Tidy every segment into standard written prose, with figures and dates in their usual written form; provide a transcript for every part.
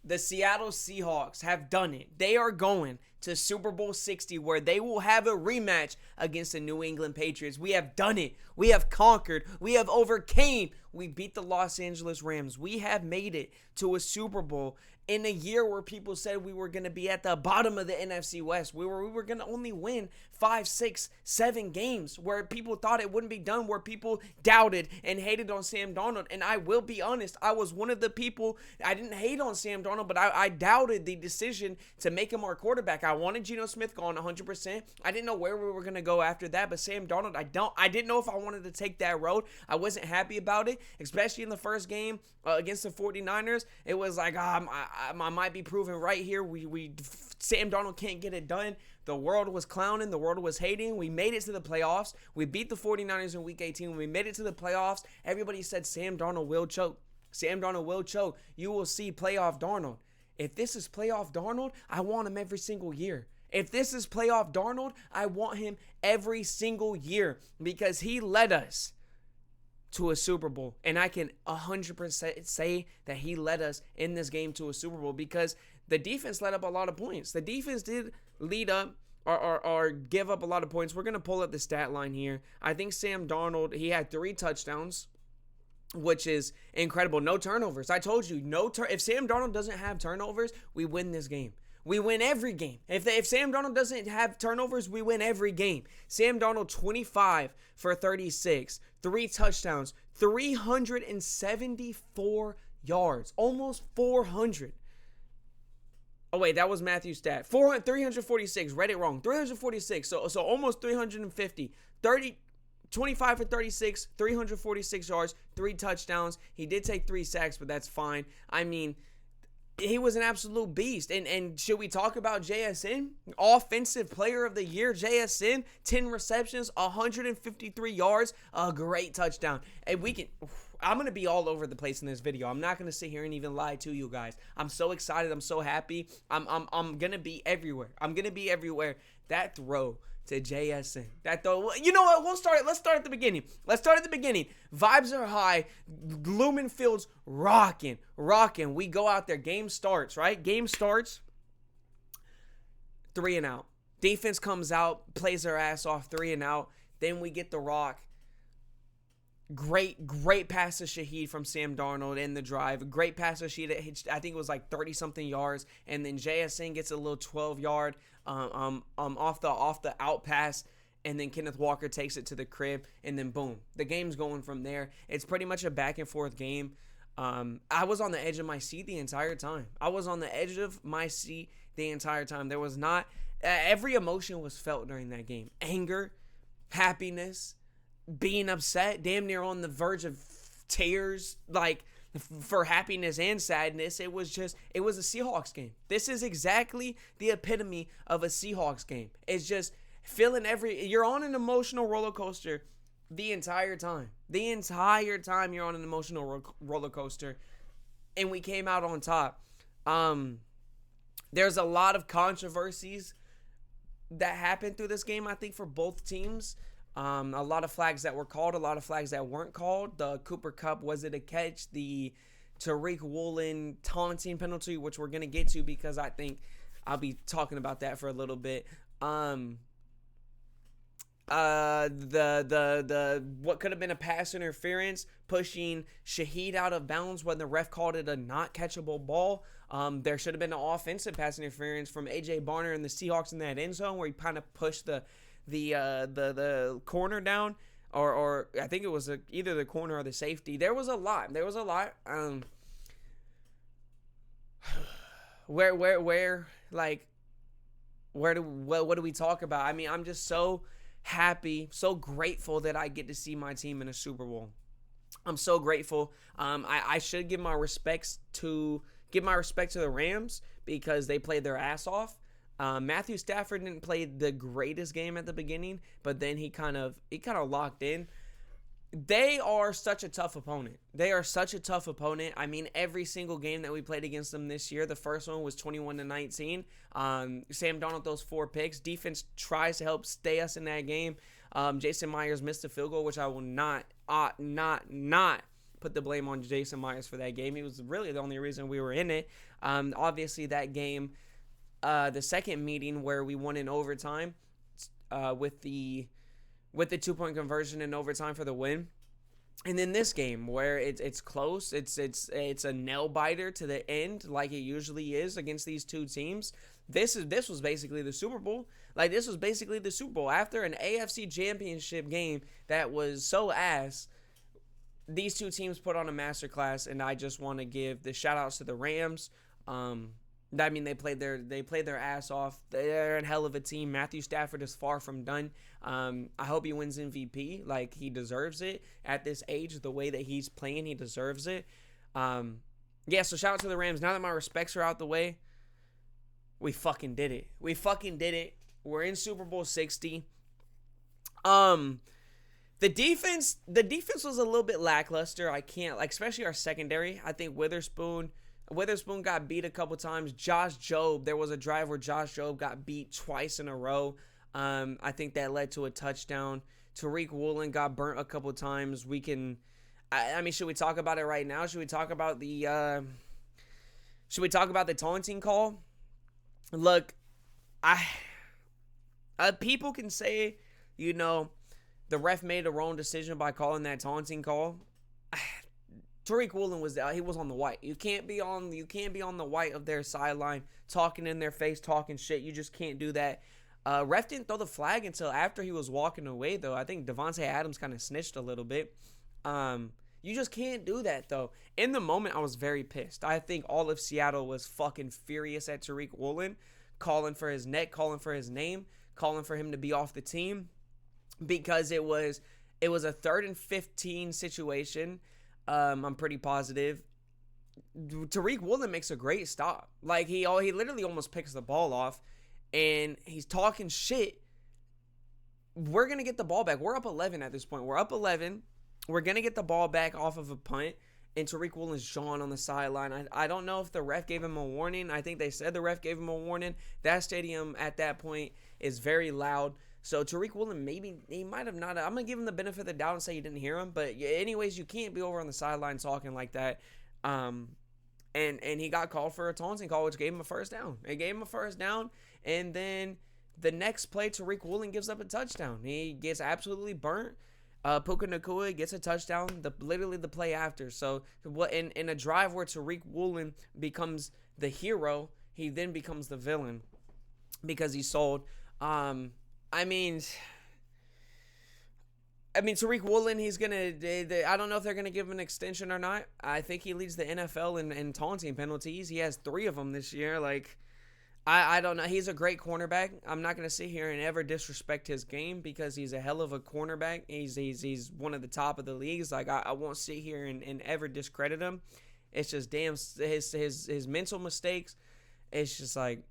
The Seattle Seahawks have done it. They are going to Super Bowl 60 where they will have a rematch against the New England Patriots. We have done it. We have conquered. We have overcame. We beat the Los Angeles Rams. We have made it to a Super Bowl in a year where people said we were going to be at the bottom of the NFC West. We were going to only win 5, 6, 7 games, where people thought it wouldn't be done, where people doubted and hated on Sam Darnold. And I will be honest, I was one of the people. I didn't hate on Sam Darnold, but I doubted the decision to make him our quarterback. I wanted Geno Smith gone 100%. I didn't know where we were going to go after that, but Sam Darnold, I didn't know if I wanted to take that road. I wasn't happy about it, especially in the first game against the 49ers. It was like, I might be proven right here. Sam Darnold can't get it done. The world was clowning. The world was hating. We made it to the playoffs. We beat the 49ers in week 18. When we made it to the playoffs, everybody said Sam Darnold will choke. Sam Darnold will choke. You will see playoff Darnold. If this is playoff Darnold, I want him every single year. If this is playoff Darnold, I want him every single year because he led us to a Super Bowl. And I can 100% say that he led us in this game to a Super Bowl because the defense let up a lot of points. The defense did lead up or give up a lot of points. We're going to pull up the stat line here. I think Sam Darnold, he had 3 touchdowns, which is incredible. No turnovers. I told you, if Sam Darnold doesn't have turnovers, we win this game. We win every game. If Sam Darnold doesn't have turnovers, we win every game. Sam Darnold, 25 for 36, 3 touchdowns, 374 yards, almost 400. Oh, wait, that was Matthew's stat. 346, read it wrong. 346, so almost 350. 25 for 36, 346 yards, 3 touchdowns. He did take 3 sacks, but that's fine. I mean, he was an absolute beast. And should we talk about JSN? Offensive Player of the Year, JSN, 10 receptions, 153 yards, a great touchdown. And I'm going to be all over the place in this video. I'm not going to sit here and even lie to you guys. I'm so excited. I'm so happy. I'm going to be everywhere. I'm going to be everywhere. That throw to JSN. That throw. You know what? Let's start at the beginning. Vibes are high. Lumen Fields rocking. We go out there. Game starts, right? 3 and out. Defense comes out, plays their ass off, 3 and out. Then we get the rock. Great pass to Shaheed from Sam Darnold in the drive. Great pass to Shaheed. I think it was like 30-something yards. And then JSN gets a little 12-yard off the out pass. And then Kenneth Walker takes it to the crib. And then boom, the game's going from there. It's pretty much a back and forth game. I was on the edge of my seat the entire time. There was not every emotion was felt during that game. Anger, happiness, being upset, damn near on the verge of tears, like for happiness and sadness. It was a Seahawks game. This is exactly the epitome of a Seahawks game. It's just feeling you're on an emotional roller coaster the entire time. You're on an emotional roller coaster, and we came out on top. There's a lot of controversies that happened through this game, I think, for both teams. A lot of flags that were called, a lot of flags that weren't called. The Cooper Kupp, was it a catch? The Tariq Woolen taunting penalty, which we're going to get to because I think I'll be talking about that for a little bit. What could have been a pass interference, pushing Shaheed out of bounds when the ref called it a not catchable ball. There should have been an offensive pass interference from A.J. Barner and the Seahawks in that end zone where he kind of pushed the corner down, or I think it was either the corner or the safety. There was a lot. What do we talk about? I mean, I'm just so happy, so grateful that I get to see my team in a Super Bowl. I'm so grateful. I should give my respect to the Rams because they played their ass off. Matthew Stafford didn't play the greatest game at the beginning, but then he kind of locked in. They are such a tough opponent. I mean, every single game that we played against them this year, the first one was 21-19. Sam Darnold throws 4 picks. Defense tries to help stay us in that game. Jason Myers missed a field goal, which I will not put the blame on Jason Myers for that game. He was really the only reason we were in it. Obviously, that game, the second meeting where we won in overtime, with the 2-point conversion in overtime for the win. And then this game where it's close, it's a nail biter to the end like it usually is against these two teams. This was basically the Super Bowl. Like, this was basically the Super Bowl after an AFC Championship game that was so ass. These two teams put on a masterclass, and I just want to give the shout outs to the Rams. I mean, they played their ass off. They're a hell of a team. Matthew Stafford is far from done. I hope he wins MVP. Like, he deserves it at this age. The way that he's playing, he deserves it. Yeah, so shout out to the Rams. Now that my respects are out the way, we fucking did it. We're in Super Bowl 60. The defense was a little bit lackluster. I can't, like, especially our secondary. I think Witherspoon got beat a couple times. There was a drive where Josh Jobe got beat twice in a row. I think that led to a touchdown. Tariq Woolen got burnt a couple times. I mean, should we talk about it right now? Should we talk about the taunting call? Look, people can say, the ref made a wrong decision by calling that taunting call. Tariq Woolen was on the white. You can't be on the white of their sideline talking in their face, talking shit. You just can't do that. Ref didn't throw the flag until after he was walking away, though. I think Devontae Adams kind of snitched a little bit. You just can't do that, though. In the moment, I was very pissed. I think all of Seattle was fucking furious at Tariq Woolen, calling for his neck, calling for his name, calling for him to be off the team, because it was a 3rd and 15 situation. I'm pretty positive. Tariq Woolen makes a great stop. Like, he literally almost picks the ball off, and he's talking shit. We're going to get the ball back. We're up 11 at this point. We're up 11. We're going to get the ball back off of a punt, and Tariq Woolen's jawing on the sideline. I don't know if the ref gave him a warning. I think they said the ref gave him a warning. That stadium at that point is very loud. So Tariq Woolen, maybe he might have not. I'm going to give him the benefit of the doubt and say you didn't hear him. But anyways, you can't be over on the sideline talking like that. And he got called for a taunting call, which gave him a first down. It gave him a first down. And then the next play, Tariq Woolen gives up a touchdown. He gets absolutely burnt. Puka Nacua gets a touchdown, literally the play after. So in a drive where Tariq Woolen becomes the hero, he then becomes the villain because he's sold. I mean, Tariq Woolen, he's going to, I don't know if they're going to give him an extension or not. I think he leads the NFL in taunting penalties. He has 3 of them this year. Like, I don't know. He's a great cornerback. I'm not going to sit here and ever disrespect his game because he's a hell of a cornerback. He's one of the top of the leagues. Like, I won't sit here and ever discredit him. It's just, damn, his mental mistakes. It's just like,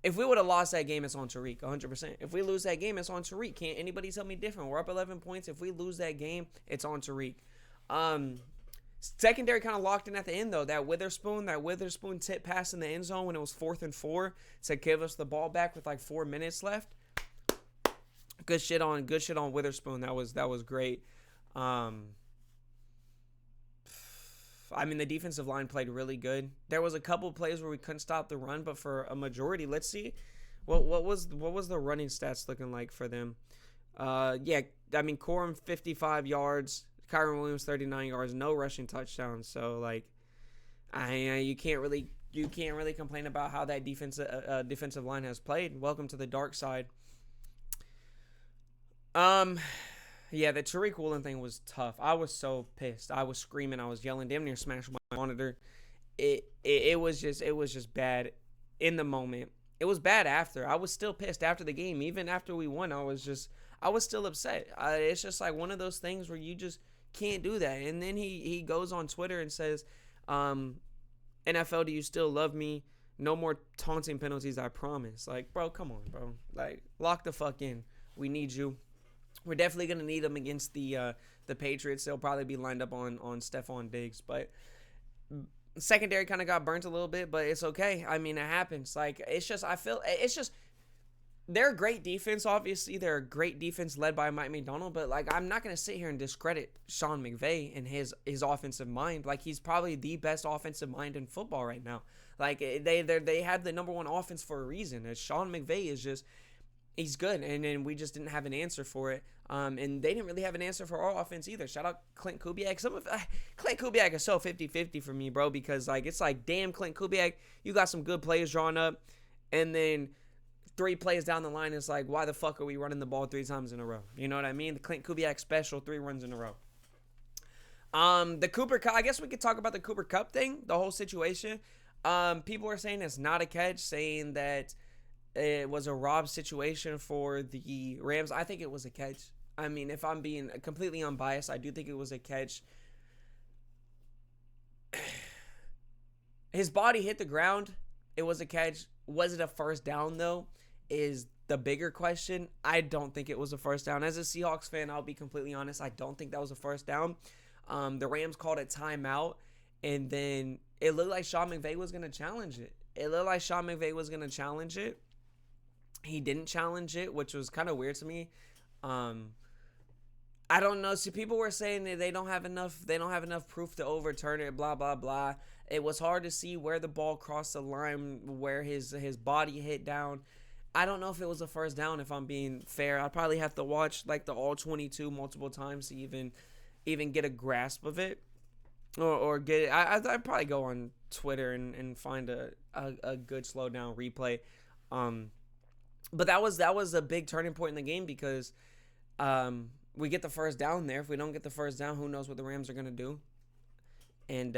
if we would have lost that game, it's on Tariq, 100%. If we lose that game, it's on Tariq. Can't anybody tell me different? We're up 11 points. If we lose that game, it's on Tariq. Secondary kind of locked in at the end, though. That Witherspoon tip pass in the end zone when it was 4th and 4 to give us the ball back with like 4 minutes left. Good shit on Witherspoon. That was great. I mean, the defensive line played really good. There was a couple plays where we couldn't stop the run, but for a majority, let's see what was the running stats looking like for them. Yeah, I mean, Corum 55 yards, Kyron Williams 39 yards, no rushing touchdowns. So like, you can't really complain about how that defensive line has played. Welcome to the dark side. Yeah, the Tariq Woolen thing was tough. I was so pissed. I was screaming. I was yelling. Damn near smashed my monitor. It was just bad in the moment. It was bad after. I was still pissed after the game. Even after we won, I was still upset. It's just like one of those things where you just can't do that. And then he goes on Twitter and says, NFL, do you still love me? No more taunting penalties, I promise. Like, bro, come on, bro. Like, lock the fuck in. We need you. We're definitely going to need them against the Patriots. They'll probably be lined up on Stephon Diggs. But secondary kind of got burnt a little bit, but it's okay. I mean, it happens. Like, it's just they're a great defense. Obviously, they're a great defense led by Mike McDonald. But like, I'm not gonna sit here and discredit Sean McVay and his offensive mind. Like, he's probably the best offensive mind in football right now. Like, they have the number one offense for a reason. And Sean McVay is just, he's good, and then we just didn't have an answer for it. And they didn't really have an answer for our offense either. Shout out Clint Kubiak. Clint Kubiak is so 50-50 for me, bro, because like, it's like, damn, Clint Kubiak, you got some good plays drawn up, and then 3 plays down the line, it's like, why the fuck are we running the ball 3 times in a row? You know what I mean? The Clint Kubiak special, 3 runs in a row. The Cooper Cup, I guess we could talk about the Cooper Cup thing, the whole situation. People are saying it's not a catch, saying that it was a rob situation for the Rams. I think it was a catch. I mean, if I'm being completely unbiased, I do think it was a catch. His body hit the ground. It was a catch. Was it a first down, though, is the bigger question. I don't think it was a first down. As a Seahawks fan, I'll be completely honest. I don't think that was a first down. The Rams called a timeout, and then it looked like Sean McVay was going to challenge it. He didn't challenge it, which was kind of weird to me. I don't know. See, people were saying that they don't have enough proof to overturn it, blah, blah, blah. It was hard to see where the ball crossed the line, where his body hit down. I don't know if it was a first down, if I'm being fair. I'd probably have to watch like the all 22 multiple times to even get a grasp of it. Or get it. I'd probably go on Twitter and find a good slow down replay. But that was a big turning point in the game, because we get the first down there. If we don't get the first down, who knows what the Rams are gonna do? And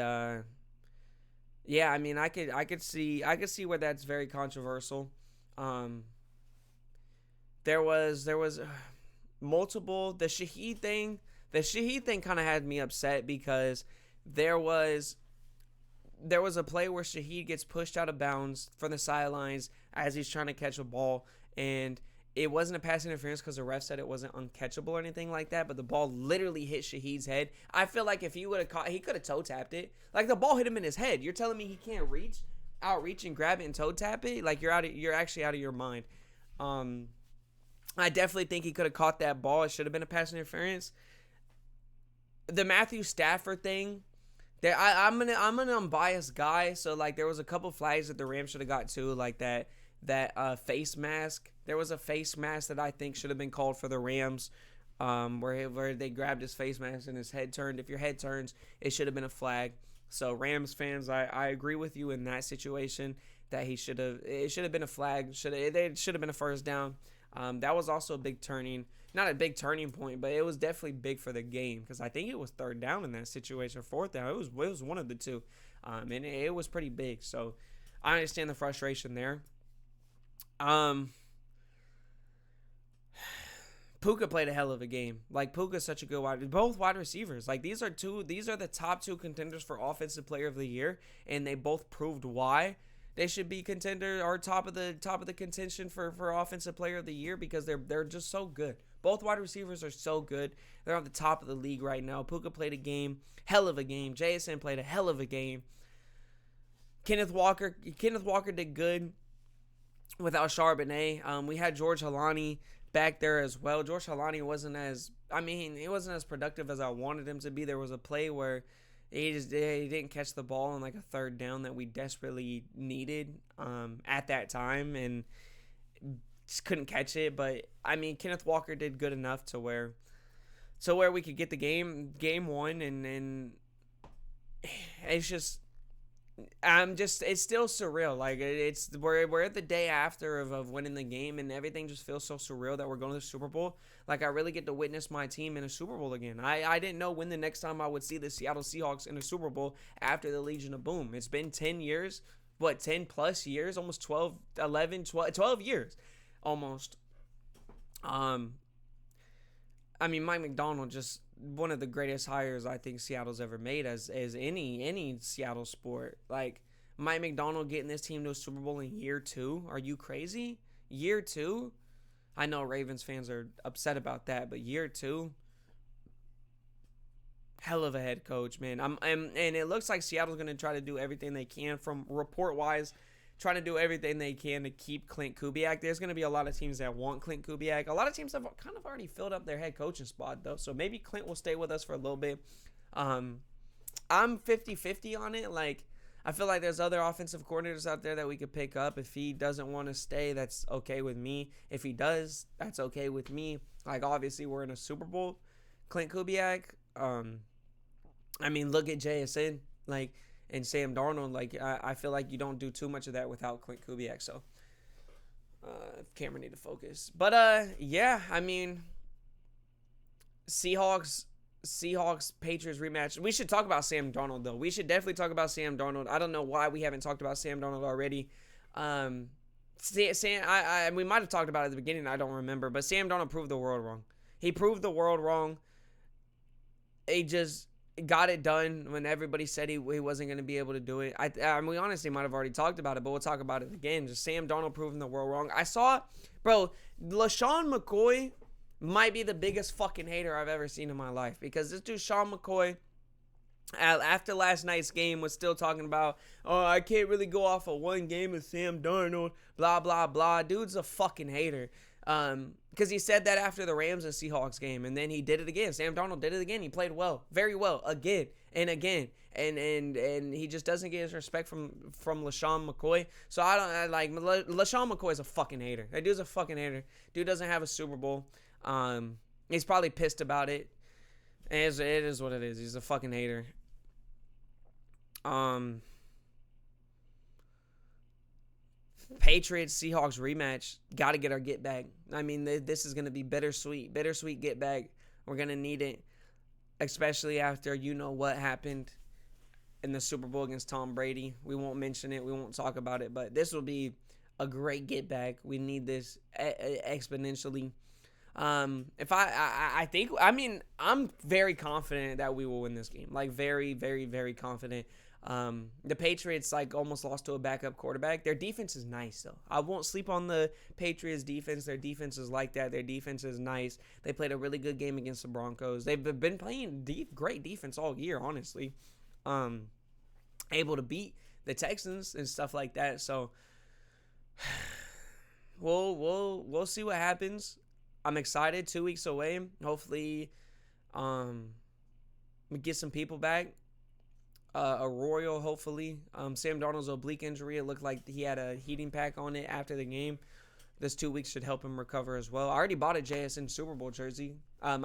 yeah, I mean, I could see where that's very controversial. There was multiple, the Shaheed thing kind of had me upset, because there was a play where Shaheed gets pushed out of bounds from the sidelines as he's trying to catch a ball, and it wasn't a pass interference because the ref said it wasn't uncatchable or anything like that, but the ball literally hit Shaheed's head. I feel like if he would have caught, he could have toe tapped it. Like, the ball hit him in his head. You're telling me he can't outreach and grab it and toe tap it? Like, you're actually out of your mind. I definitely think he could have caught that ball. It should have been a pass interference. The Matthew Stafford thing, I'm an unbiased guy, so like, there was a couple flags that the Rams should have got too, like that face mask. There was a face mask that I think should have been called for the Rams, where they grabbed his face mask and his head turned. If your head turns, it should have been a flag. So Rams fans, I agree with you in that situation, that it should have been a flag. It should have been a first down. That was also a big not a big turning point, but it was definitely big for the game, because I think it was third down in that situation, fourth down. It was one of the two, and it was pretty big. So I understand the frustration there. Puka played a hell of a game. Like, Puka's such a good both wide receivers. Like, these are the top 2 contenders for offensive player of the year, and they both proved why they should be contender or top of the contention for offensive player of the year, because they're just so good. Both wide receivers are so good. They're on the top of the league right now. Puka played a game, hell of a game. JSN played a hell of a game. Kenneth Walker did good without Charbonnet. We had George Halani back there as well. George Halani wasn't as productive as I wanted him to be. There was a play where he didn't catch the ball on like a third down that we desperately needed at that time, and just couldn't catch it. But I mean, Kenneth Walker did good enough to where we could get the game won, and it's just, it's still surreal. Like, we're at the day after of winning the game, and everything just feels so surreal that we're going to the Super Bowl. Like, I really get to witness my team in a Super Bowl again. I didn't know when the next time I would see the Seattle Seahawks in a Super Bowl after the Legion of Boom. It's been 10 years, 10 plus years, almost 12 years, almost. I mean, Mike McDonald, just one of the greatest hires I think Seattle's ever made as any Seattle sport. Like, Mike McDonald getting this team to a Super Bowl in year 2. Are you crazy? Year 2? I know Ravens fans are upset about that, but year 2, hell of a head coach, man. And it looks like Seattle's going to try to do everything they can, from report-wise, trying to do everything they can to keep Clint Kubiak. There's going to be a lot of teams that want Clint Kubiak. A lot of teams have kind of already filled up their head coaching spot, though. So maybe Clint will stay with us for a little bit. I'm 50-50 on it. Like, I feel like there's other offensive coordinators out there that we could pick up. If he doesn't want to stay, that's okay with me. If he does, that's okay with me. Like, obviously, we're in a Super Bowl. Clint Kubiak, I mean, look at JSN, like, and Sam Darnold. Like, I feel like you don't do too much of that without Clint Kubiak. So, camera need to focus. But, yeah, I mean, Seahawks, Patriots rematch. We should talk about Sam Darnold, though. We should definitely talk about Sam Darnold. I don't know why we haven't talked about Sam Darnold already. We might have talked about it at the beginning. I don't remember. But Sam Darnold proved the world wrong. He proved the world wrong. He just got it done when everybody said he wasn't going to be able to do it. We honestly might have already talked about it, but we'll talk about it again. Just Sam Darnold proving the world wrong. I saw, bro, LaShawn McCoy might be the biggest fucking hater I've ever seen in my life, because this dude, Sean McCoy, after last night's game, was still talking about, oh, I can't really go off of one game with Sam Darnold, blah, blah, blah. Dude's a fucking hater. Because he said that after the Rams and Seahawks game, and then he did it again. Sam Darnold did it again. He played well, very well, again and again, and he just doesn't get his respect from LaShawn McCoy. So LaShawn McCoy is a fucking hater. That dude's a fucking hater. Dude doesn't have a Super Bowl. He's probably pissed about it. It is what it is. He's a fucking hater. Patriots Seahawks rematch. Got to get our get back. I mean, this is gonna be bittersweet get back. We're gonna need it, especially after what happened in the Super Bowl against Tom Brady. We won't mention it. We won't talk about it. But this will be a great get back. We need this exponentially. I'm very confident that we will win this game. Like, very, very, very confident. The Patriots almost lost to a backup quarterback. Their defense is nice, though. I won't sleep on the Patriots defense. Their defense is like that. Their defense is nice. They played a really good game against the Broncos. They've been playing great defense all year, honestly. Able to beat the Texans and stuff like that. So we'll see what happens. I'm excited. 2 weeks away. Hopefully, we get some people back. A Royal, hopefully. Sam Darnold's oblique injury, it looked like he had a heating pack on it after the game. This 2 weeks should help him recover as well. I already bought a JSN Super Bowl jersey. I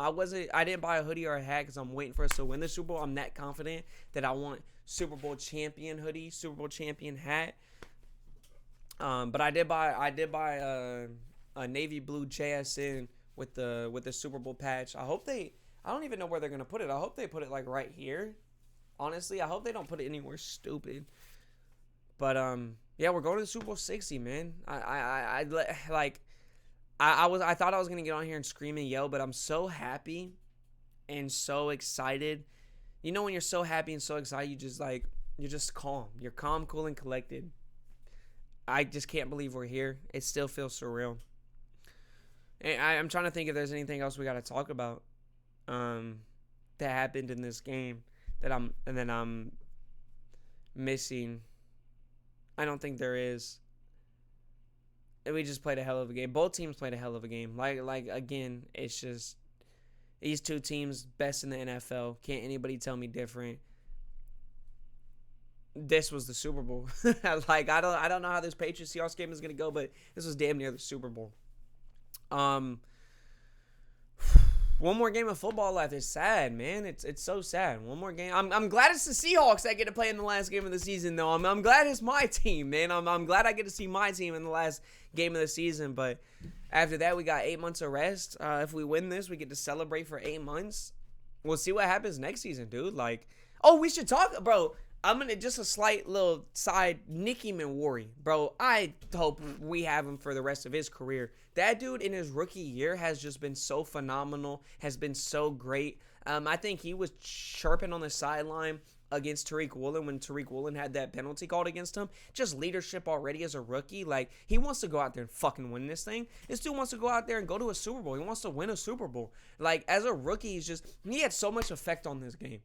didn't buy a hoodie or a hat because I'm waiting for us to win the Super Bowl. I'm that confident that I want Super Bowl champion hoodie, Super Bowl champion hat. But I did buy a navy blue JSN with the Super Bowl patch. I don't even know where they're gonna put it. I hope they put it right here. Honestly, I hope they don't put it anywhere stupid. But yeah, we're going to the Super Bowl 60, man. I thought I was gonna get on here and scream and yell, but I'm so happy and so excited. When you're so happy and so excited, you're just calm. You're calm, cool, and collected. I just can't believe we're here. It still feels surreal. And I'm trying to think if there's anything else we got to talk about that happened in this game that I'm missing. I don't think there is. We just played a hell of a game. Both teams played a hell of a game. Again, it's just these two teams best in the NFL. Can't anybody tell me different. This was the Super Bowl. I don't know how this Patriots Seahawks game is gonna go, but this was damn near the Super Bowl. One more game of football left. It's sad, man. It's so sad. One more game. I'm glad it's the Seahawks that get to play in the last game of the season, though. I'm glad it's my team, man. I'm glad I get to see my team in the last game of the season. But after that, we got 8 months of rest. If we win this, we get to celebrate for 8 months. We'll see what happens next season, dude. We should talk, bro. I'm going to just a slight little side. Nicky Manwari, bro. I hope we have him for the rest of his career. That dude in his rookie year has just been so phenomenal, has been so great. I think he was chirping on the sideline against Tariq Woolen when Tariq Woolen had that penalty called against him. Just leadership already as a rookie. He wants to go out there and fucking win this thing. This dude wants to go out there and go to a Super Bowl. He wants to win a Super Bowl. As a rookie, he had so much effect on this game.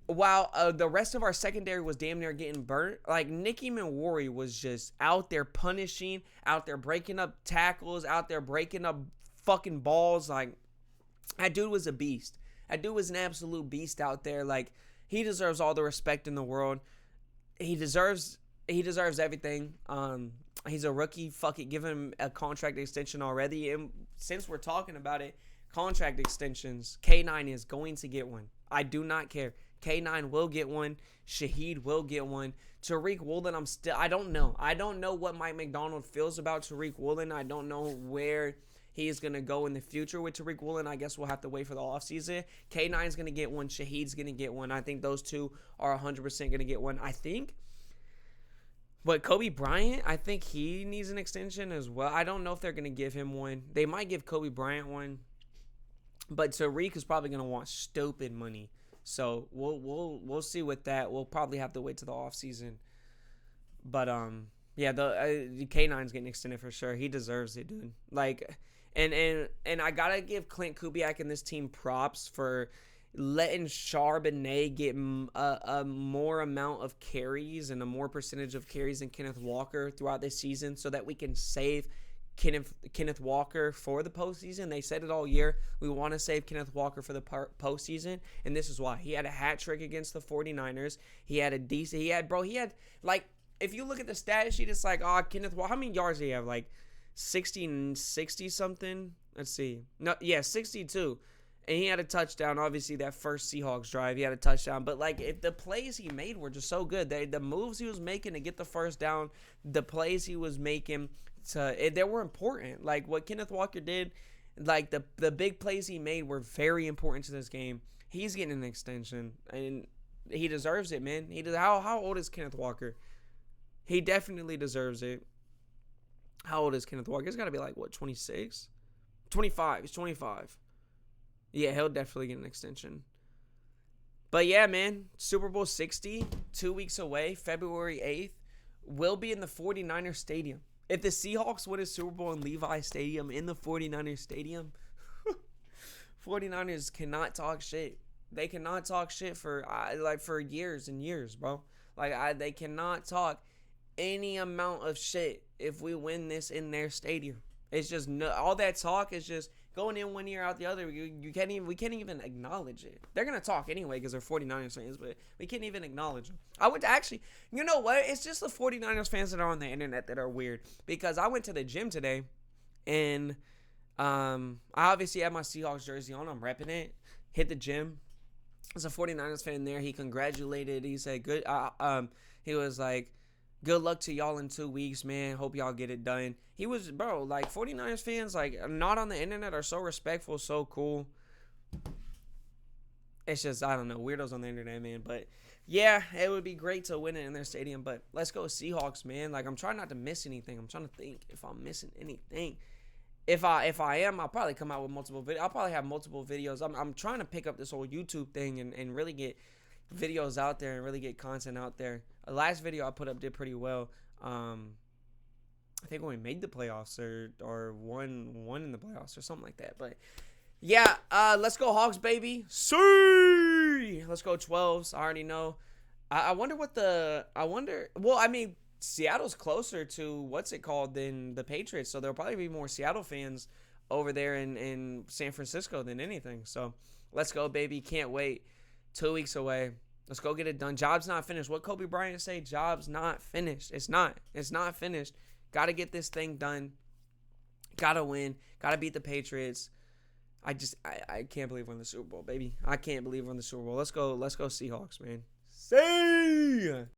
while the rest of our secondary was damn near getting burnt, like Nicky Manwari was just out there punishing, out there breaking up tackles, out there breaking up fucking balls. Like, that dude was a beast. That dude was an absolute beast out there. Like, he deserves all the respect in the world. He deserves everything. He's a rookie. Fuck it, give him a contract extension already. And since we're talking about it, contract extensions, K9 is going to get one. I do not care. K9 will get one. Shaheed will get one. Tariq Woolen, I don't know. I don't know what Mike McDonald feels about Tariq Woolen. I don't know where he is going to go in the future with Tariq Woolen. I guess we'll have to wait for the offseason. K9 is going to get one. Shaheed's going to get one. I think those two are 100% going to get one. I think. But Kobe Bryant, I think he needs an extension as well. I don't know if they're going to give him one. They might give Kobe Bryant one. But Tariq is probably going to want stupid money. So we'll see with that. We'll probably have to wait till the offseason. But yeah, the K9's getting extended for sure. He deserves it, dude. Like, and I gotta give Clint Kubiak and this team props for letting Charbonnet get a more amount of carries and a more percentage of carries than Kenneth Walker throughout this season, so that we can save Kenneth Walker for the postseason. They said it all year. We want to save Kenneth Walker for the postseason, and this is why. He had a hat trick against the 49ers. He had like, if you look at the stat sheet, it's like, Kenneth Walker, how many yards did he have? Like 60 something? Let's see. No, yeah, 62. And he had a touchdown. Obviously, that first Seahawks drive, he had a touchdown. But, like, if the plays he made were just so good. The moves he was making to get the first down, the plays he was making, they were important. Like, what Kenneth Walker did, like, the big plays he made were very important to this game. He's getting an extension, and he deserves it, man. How old is Kenneth Walker? He definitely deserves it. How old is Kenneth Walker? He's got to be, like, what, 26? 25. He's 25. Yeah, he'll definitely get an extension. But yeah, man, Super Bowl 60, 2 weeks away, February 8th, will be in the 49ers Stadium. If the Seahawks win a Super Bowl in Levi Stadium, in the 49ers Stadium, 49ers cannot talk shit. They cannot talk shit for years and years, bro. They cannot talk any amount of shit if we win this in their stadium. It's just all that talk is just going in one ear out the other. We can't even acknowledge it. They're gonna talk anyway because they're 49ers fans, but we can't even acknowledge them. I would actually, you know what? It's just the 49ers fans that are on the internet that are weird, because I went to the gym today, and I obviously had my Seahawks jersey on. I'm repping it. Hit the gym. There's a 49ers fan there. He congratulated. He said good. He was like, good luck to y'all in 2 weeks, man. Hope y'all get it done. He was, bro, like, 49ers fans, like, not on the internet are so respectful, so cool. It's just, I don't know, weirdos on the internet, man. But, yeah, it would be great to win it in their stadium. But let's go Seahawks, man. Like, I'm trying not to miss anything. I'm trying to think if I'm missing anything. If I am, I'll probably come out with multiple videos. I'll probably have multiple videos. I'm trying to pick up this whole YouTube thing and really get videos out there and really get content out there. The last video I put up did pretty well. I think when we made the playoffs or won in the playoffs or something like that. But yeah, let's go Hawks, baby. See, let's go 12s. I already know. I wonder. Well, I mean, Seattle's closer to what's it called than the Patriots, so there'll probably be more Seattle fans over there in San Francisco than anything. So let's go, baby. Can't wait. 2 weeks away. Let's go get it done. Job's not finished. What Kobe Bryant say? Job's not finished. It's not. It's not finished. Got to get this thing done. Got to win. Got to beat the Patriots. I can't believe we're in the Super Bowl, baby. I can't believe we're in the Super Bowl. Let's go Seahawks, man. See ya.